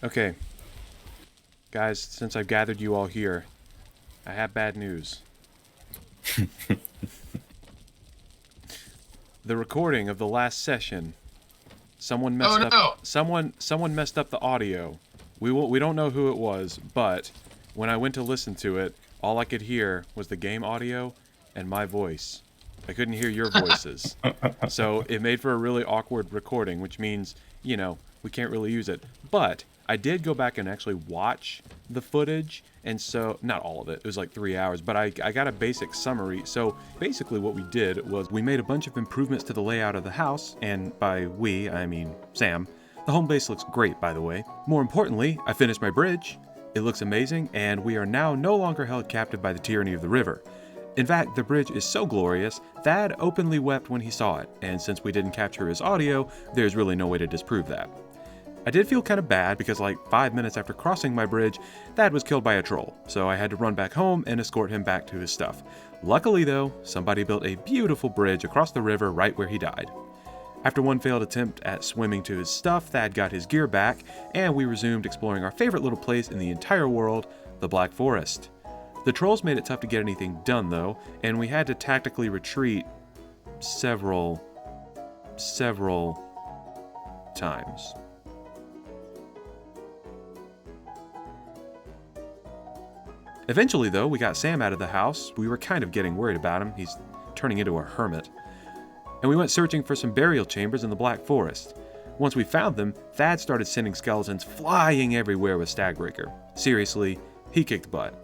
Okay, guys, since I've gathered you all here, I have bad news. The recording of the last session, someone Oh messed up. no! Someone messed up the audio. We don't know who it was, but when I went to listen to it, all I could hear was the game audio and my voice. I couldn't hear your voices. So it made for a really awkward recording, which means, we can't really use it. But I did go back and actually watch the footage, and so, not all of it, it was like 3 hours, but I got a basic summary. So basically what we did was we made a bunch of improvements to the layout of the house, and by we, I mean Sam. The home base looks great, by the way. More importantly, I finished my bridge. It looks amazing, and we are now no longer held captive by the tyranny of the river. In fact, the bridge is so glorious, Thad openly wept when he saw it, and since we didn't capture his audio, there's really no way to disprove that. I did feel kind of bad because like 5 minutes after crossing my bridge, Thad was killed by a troll, so I had to run back home and escort him back to his stuff. Luckily though, somebody built a beautiful bridge across the river right where he died. After one failed attempt at swimming to his stuff, Thad got his gear back, and we resumed exploring our favorite little place in the entire world, the Black Forest. The trolls made it tough to get anything done though, and we had to tactically retreat several times. Eventually though, we got Sam out of the house. We were kind of getting worried about him. He's turning into a hermit. And we went searching for some burial chambers in the Black Forest. Once we found them, Thad started sending skeletons flying everywhere with Stagbreaker. Seriously, he kicked butt.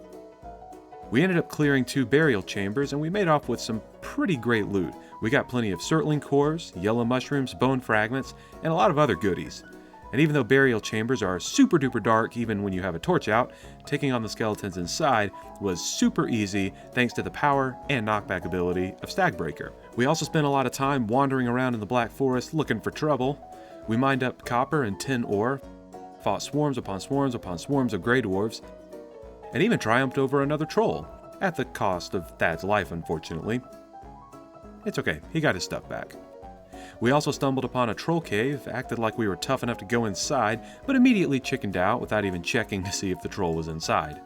We ended up clearing 2 burial chambers, and we made off with some pretty great loot. We got plenty of surtling cores, yellow mushrooms, bone fragments, and a lot of other goodies. And even though burial chambers are super duper dark even when you have a torch out, taking on the skeletons inside was super easy thanks to the power and knockback ability of Stagbreaker. We also spent a lot of time wandering around in the Black Forest looking for trouble. We mined up copper and tin ore, fought swarms upon swarms upon swarms of grey dwarves, and even triumphed over another troll, at the cost of Thad's life unfortunately. It's okay, he got his stuff back. We also stumbled upon a troll cave, acted like we were tough enough to go inside, but immediately chickened out without even checking to see if the troll was inside.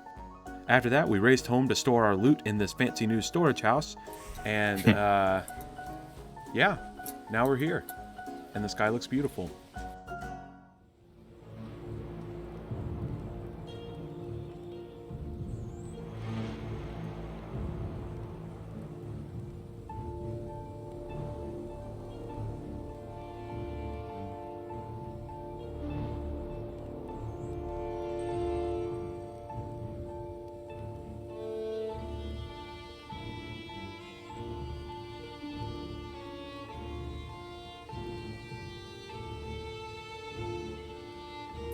After that, we raced home to store our loot in this fancy new storage house, and yeah, now we're here, and the sky looks beautiful.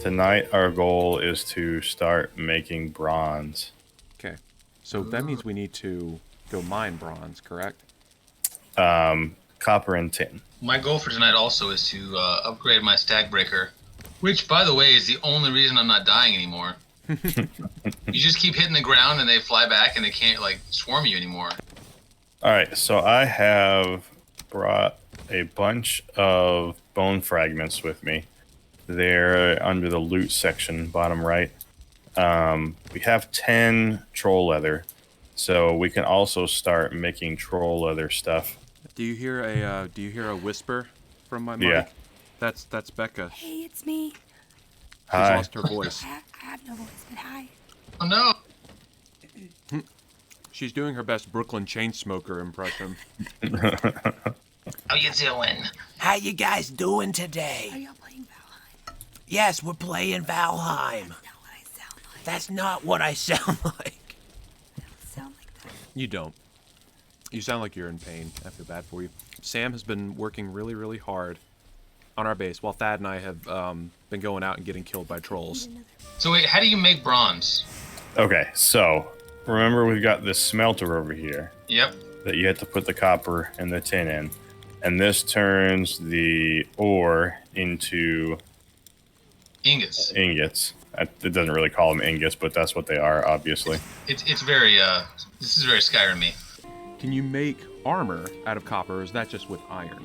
Tonight, our goal is to start making bronze. Okay, so that means we need to go mine bronze, correct? Copper and tin. My goal for tonight also is to upgrade my Stagbreaker, which, by the way, is the only reason I'm not dying anymore. You just keep hitting the ground and they fly back and they can't, swarm you anymore. Alright, so I have brought a bunch of bone fragments with me. They're under the loot section, bottom right. We have 10 troll leather, so we can also start making troll leather stuff. Do you hear a whisper from my mic? Yeah. That's Becca. Hey, it's me. She's Hi. lost her voice. I have no voice, but hi. Oh no! She's doing her best Brooklyn Chainsmoker impression. How you doing? How you guys doing Are today? y'all playing Valheim? Yes, we're playing Valheim. That's not what I sound like. That's not what I sound like. I don't sound like that. You don't. You sound like you're in pain. I feel bad for you. Sam has been working really, really hard on our base, while Thad and I have been going out and getting killed by trolls. So wait, how do you make bronze? Okay, so remember we've got this smelter over here Yep. that you have to put the copper and the tin in. And this turns the ore into Ingots. ingots. It doesn't really call them ingots, but that's what they are, obviously. It's very this is very Skyrim-y. Can you make armor out of copper, or is that just with iron?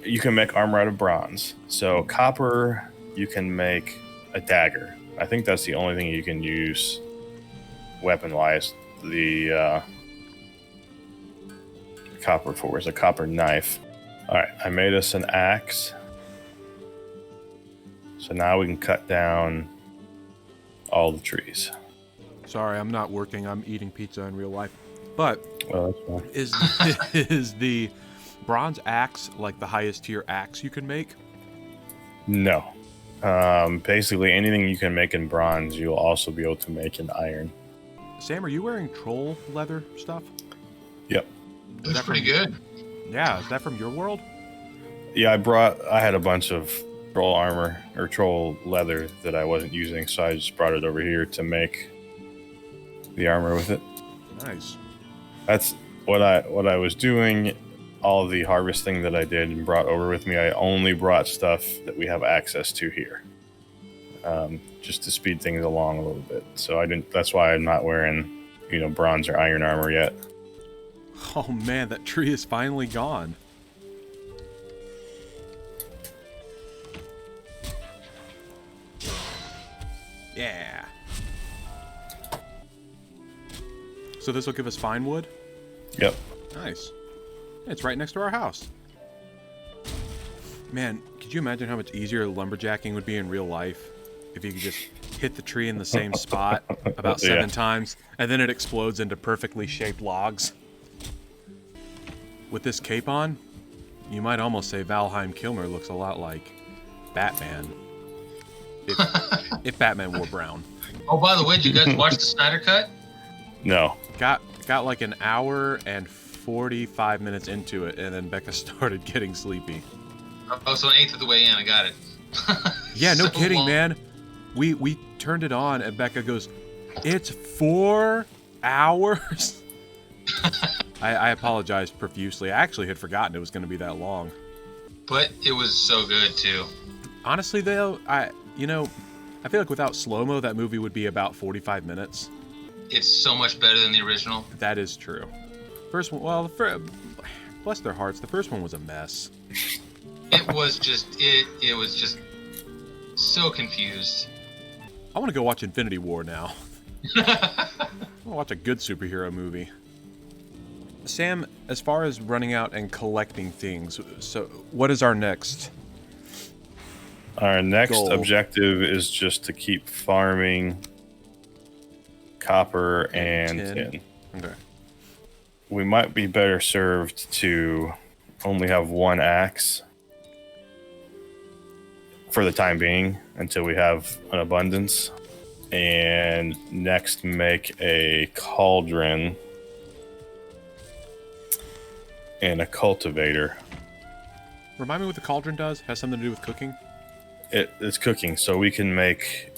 You can make armor out of bronze. So copper, you can make a dagger. I think that's the only thing you can use weapon-wise. The copper for is a copper knife. All right, I made us an axe. So now we can cut down all the trees. Sorry, I'm not working. I'm eating pizza in real life. But Well, that's fine. is the bronze axe like the highest tier axe you can make? No. Basically, anything you can make in bronze, you'll also be able to make in iron. Sam, are you wearing troll leather stuff? Yep. Looks pretty good. Yeah, is that from your world? Yeah, I had a bunch of troll armor or troll leather that I wasn't using, so I just brought it over here to make the armor with it. Nice. That's what I was doing. All the harvesting that I did and brought over with me, I only brought stuff that we have access to here, just to speed things along a little bit. So I didn't. That's why I'm not wearing, bronze or iron armor yet. Oh man, that tree is finally gone. Yeah. So this will give us fine wood? Yep. Nice. It's right next to our house. Man, could you imagine how much easier lumberjacking would be in real life if you could just hit the tree in the same spot about 7 Yeah. times and then it explodes into perfectly shaped logs? With this cape on, you might almost say Valheim Kilmer looks a lot like Batman. If Batman wore brown. Oh, by the way, did you guys watch the Snyder Cut? No. Got like an hour and 45 minutes into it, and then Becca started getting sleepy. Oh, so an eighth of the way in, I got it. Yeah, no So kidding, long. man. We turned it on, and Becca goes, "It's 4 hours." I apologized profusely. I actually had forgotten it was going to be that long. But it was so good too. Honestly, though, I feel like without slow-mo, that movie would be about 45 minutes. It's so much better than the original. That is true. First one, well, bless their hearts, the first one was a mess. It was just it was just so confused. I want to go watch Infinity War now. I want to watch a good superhero movie. Sam, as far as running out and collecting things, so what is our next? Our next Goal. objective is just to keep farming copper and tin. Okay. We might be better served to only have one axe for the time being until we have an abundance. And next make a cauldron and a cultivator. Remind me what the cauldron does? Has something to do with cooking? It's cooking, so you can make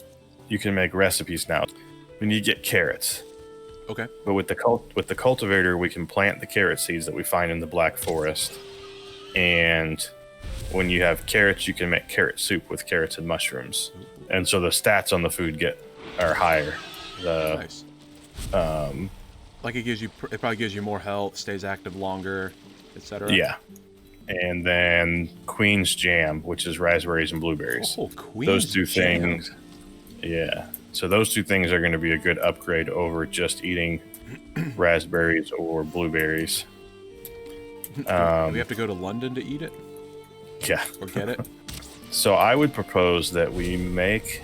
recipes now. We need to get carrots. Okay. But with the cultivator, we can plant the carrot seeds that we find in the Black Forest. And when you have carrots, you can make carrot soup with carrots and mushrooms. And so the stats on the food are higher. Nice. Like it probably gives you more health, stays active longer, etc. Yeah. And then Queen's Jam, which is raspberries and blueberries. Oh, Queen's Those two Jam. things. Yeah. So those two things are going to be a good upgrade over just eating raspberries or blueberries. Do we have to go to London to eat it Yeah. or get it? So I would propose that we make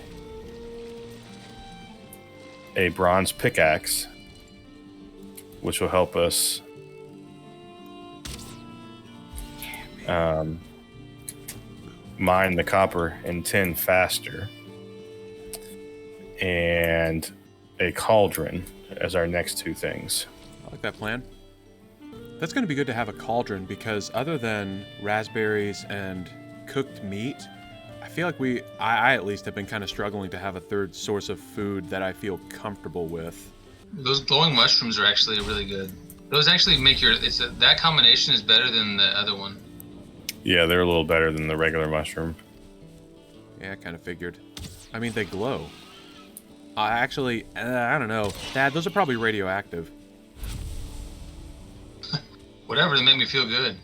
a bronze pickaxe, which will help us mine the copper and tin faster, and a cauldron as our next two things. I like that plan. That's going to be good to have a cauldron because other than raspberries and cooked meat, I feel like I at least have been kind of struggling to have a third source of food that I feel comfortable with. Those glowing mushrooms are actually really good. Those actually make that combination is better than the other one. Yeah, they're a little better than the regular mushroom. Yeah, I kind of figured. I mean, they glow. I don't know. Dad, those are probably radioactive. Whatever, they make me feel good.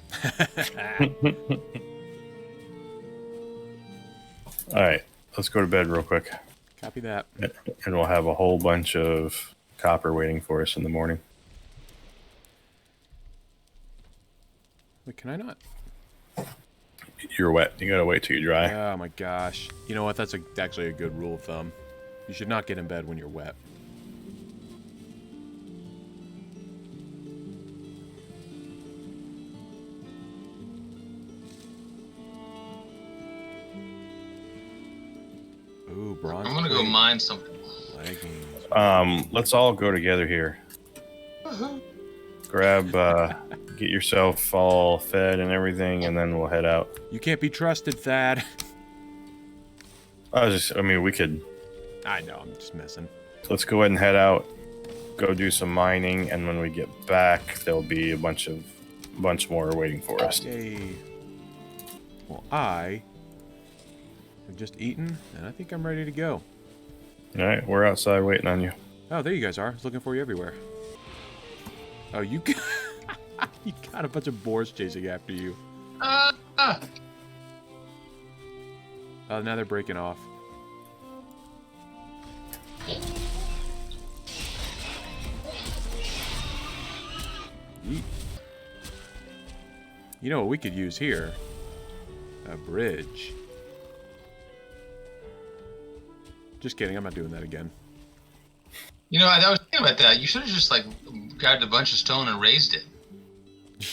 All right. let's go to bed real quick. Copy that. And we'll have a whole bunch of copper waiting for us in the morning. Wait, can I not? You're wet. You gotta wait till you dry. Oh my gosh. You know what? That's actually a good rule of thumb. You should not get in bed when you're wet. Ooh, bronze. I'm gonna go plate, mine something. leggings. Let's all go together here. Grab, get yourself all fed and everything, and then we'll head out. You can't be trusted, Thad. I mean, we could. I know, I'm just messing. Let's go ahead and head out. Go do some mining, and when we get back, there'll be a bunch more waiting for us. Yay. Well, I have just eaten, and I think I'm ready to go. All right, we're outside waiting on you. Oh, there you guys are. I was looking for you everywhere. Oh, you got, you got a bunch of boars chasing after you. Oh, now they're breaking off. Yeet. You know what we could use here? A bridge. Just kidding, I'm not doing that again. You know, I was thinking about that. You should have just like grabbed a bunch of stone and raised it.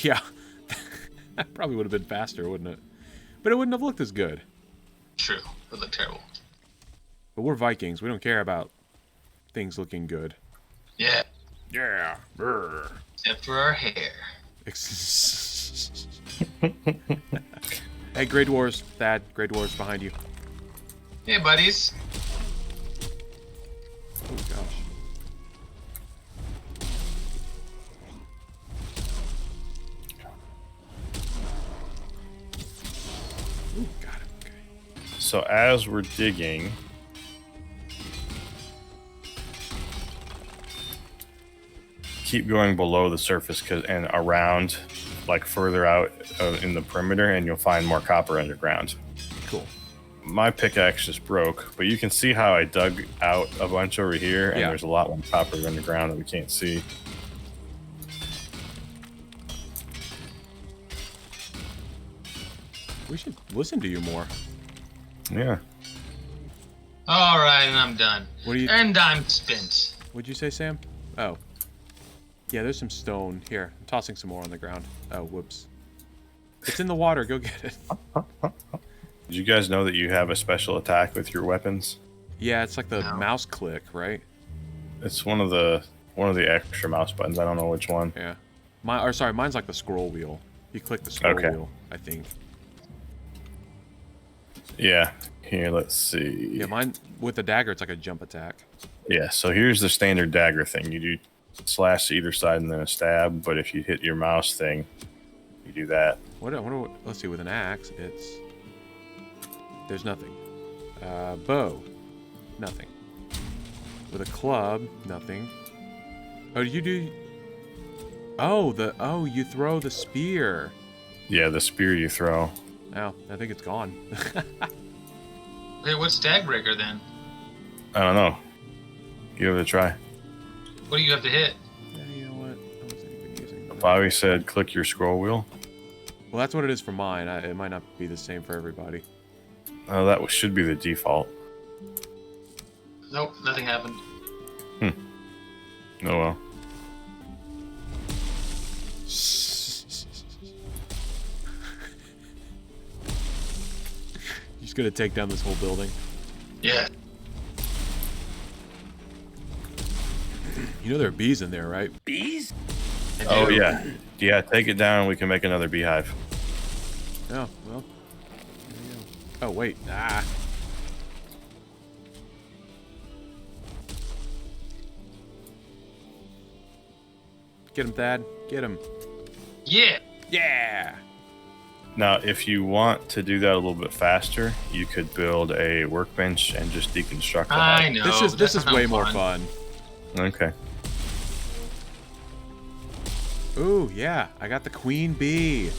Yeah. That probably would have been faster, wouldn't it? But it wouldn't have looked as good. True, it would look terrible. But we're Vikings. We don't care about things looking good. Yeah, Yeah. Brr. except for our hair. Hey, Grey Dwarves. Thad, Grey Dwarves behind you. Hey, buddies. Oh, gosh. Ooh, got it. Okay. So as we're digging, keep going below the surface and around, like further out in the perimeter, and you'll find more copper underground. Cool. My pickaxe just broke, but you can see how I dug out a bunch over here, and Yeah. there's a lot more copper underground that we can't see. We should listen to you more. Yeah. All right, and I'm done. What do you? And I'm spent. What'd you say, Sam? Oh. Yeah, there's some stone. Here, I'm tossing some more on the ground. Oh, whoops. It's in the water. Go get it. Did you guys know that you have a special attack with your weapons? Yeah, it's like the No. mouse click, right? It's one of the extra mouse buttons. I don't know which one. Yeah. Mine's like the scroll wheel. You click the scroll Okay. wheel, I think. Yeah. Here, let's see. Yeah, mine with the dagger, it's like a jump attack. Yeah, so here's the standard dagger thing. You do slash to either side and then a stab, but if you hit your mouse thing, you do that. Let's see, with an axe, there's nothing. Bow, nothing. With a club, nothing. Oh, you do? Oh, you throw the spear. Yeah, the spear you throw. Oh, I think it's gone. Hey, what's Stagbreaker then? I don't know. Give it a try. What do you have to hit? Yeah, you know what? I wasn't even using that. Bobby said click your scroll wheel. Well, that's what it is for mine. It might not be the same for everybody. Oh, that should be the default. Nope, nothing happened. Oh well. He's gonna take down this whole building. Yeah. You know there are bees in there, right? Bees? I Oh do. yeah. Yeah, take it down and we can make another beehive. Oh, well. There you go. Oh, wait. Ah. Get him, Thad. Get him. Yeah. Yeah! Now, if you want to do that a little bit faster, you could build a workbench and just deconstruct the I hive. know. This is that's way not more fun. Okay. Ooh, yeah. I got the queen bee.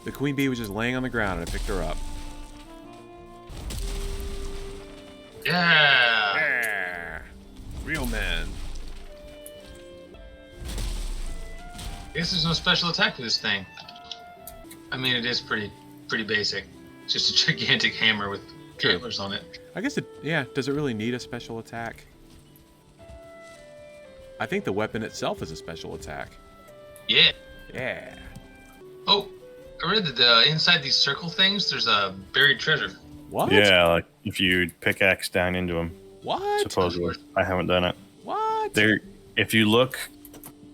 The queen bee was just laying on the ground and I picked her up. Yeah. Yeah. Real men. I guess there's no special attack for this thing. I mean, it is pretty basic. It's just a gigantic hammer with True. antlers on it. I guess it, yeah, does it really need a special attack? I think the weapon itself is a special attack. Yeah. Yeah. Oh, I read that inside these circle things, there's a buried treasure. What? Yeah, like if you pickaxe down into them. What? Supposedly, I haven't done it. What? They're if you look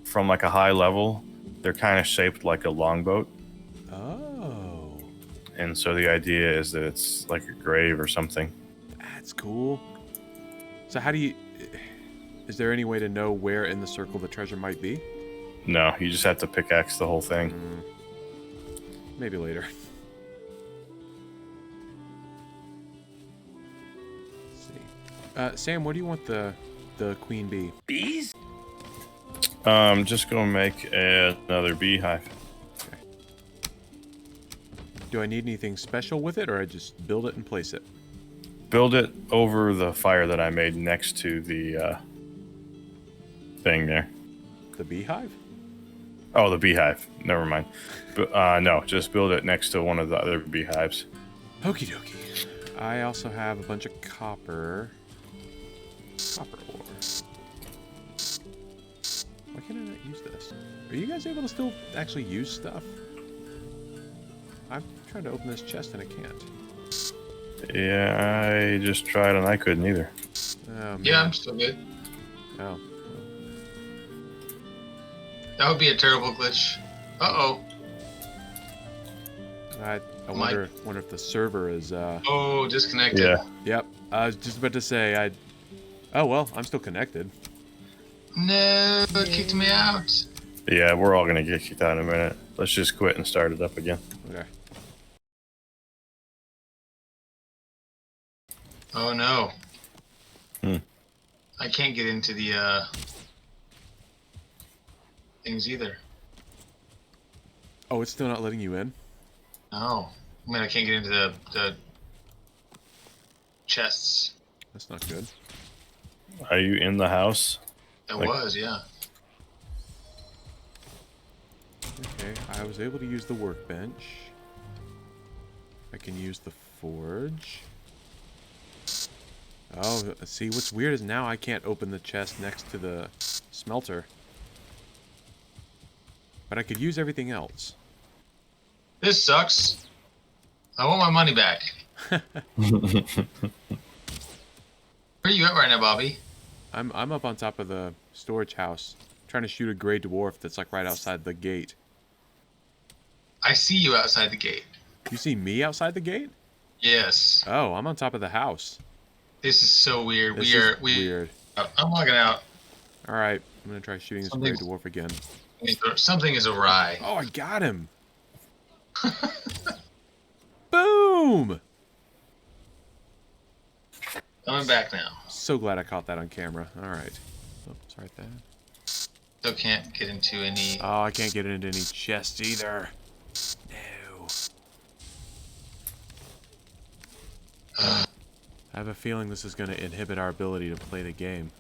from like a high level, they're kind of shaped like a longboat, Oh. and so the idea is that it's like a grave or something. That's cool. So how do you... Is there any way to know where in the circle the treasure might be? No, you just have to pickaxe the whole thing. Maybe later. Let's see. Sam, where do you want the queen bee? Bees? Just go make another beehive. Do I need anything special with it, or I just build it and place it? Build it over the fire that I made next to the thing there. The beehive? Oh, the beehive. Never mind. But no, just build it next to one of the other beehives. Okie dokie. I also have a bunch of copper. Copper ore. Why can't I not use this? Are you guys able to still actually use stuff? I'm trying to open this chest and I can't. Yeah, I just tried and I couldn't either. Oh, man. Yeah, I'm still good. Oh. That would be a terrible glitch. Uh-oh. I wonder if the server is Oh, disconnected. Yeah. Yep. I was just about to say oh well, I'm still connected. No, it kicked me out. Yeah, we're all gonna get kicked out in a minute. Let's just quit and start it up again. Okay. Oh no. Hmm. I can't get into the things either. Oh, it's still not letting you in? No. I mean, I can't get into the chests. That's not good. Are you in the house? That Like- was, yeah. Okay, I was able to use the workbench. I can use the forge. Oh, see, what's weird is now I can't open the chest next to the smelter. But I could use everything else. This sucks. I want my money back. Where are you at right now, Bobby? I'm up on top of the storage house, trying to shoot a gray dwarf that's like right outside the gate. I see you outside the gate. You see me outside the gate? Yes. Oh, I'm on top of the house. This is so weird. This is weird. I'm logging out. All right, I'm gonna try shooting this gray Something's- dwarf again. Something is awry. Oh, I got him! Boom! Coming back now. So glad I caught that on camera. All right. Oh, sorry about that. Still can't get into any. Oh, I can't get into any chests either. No. I have a feeling this is going to inhibit our ability to play the game.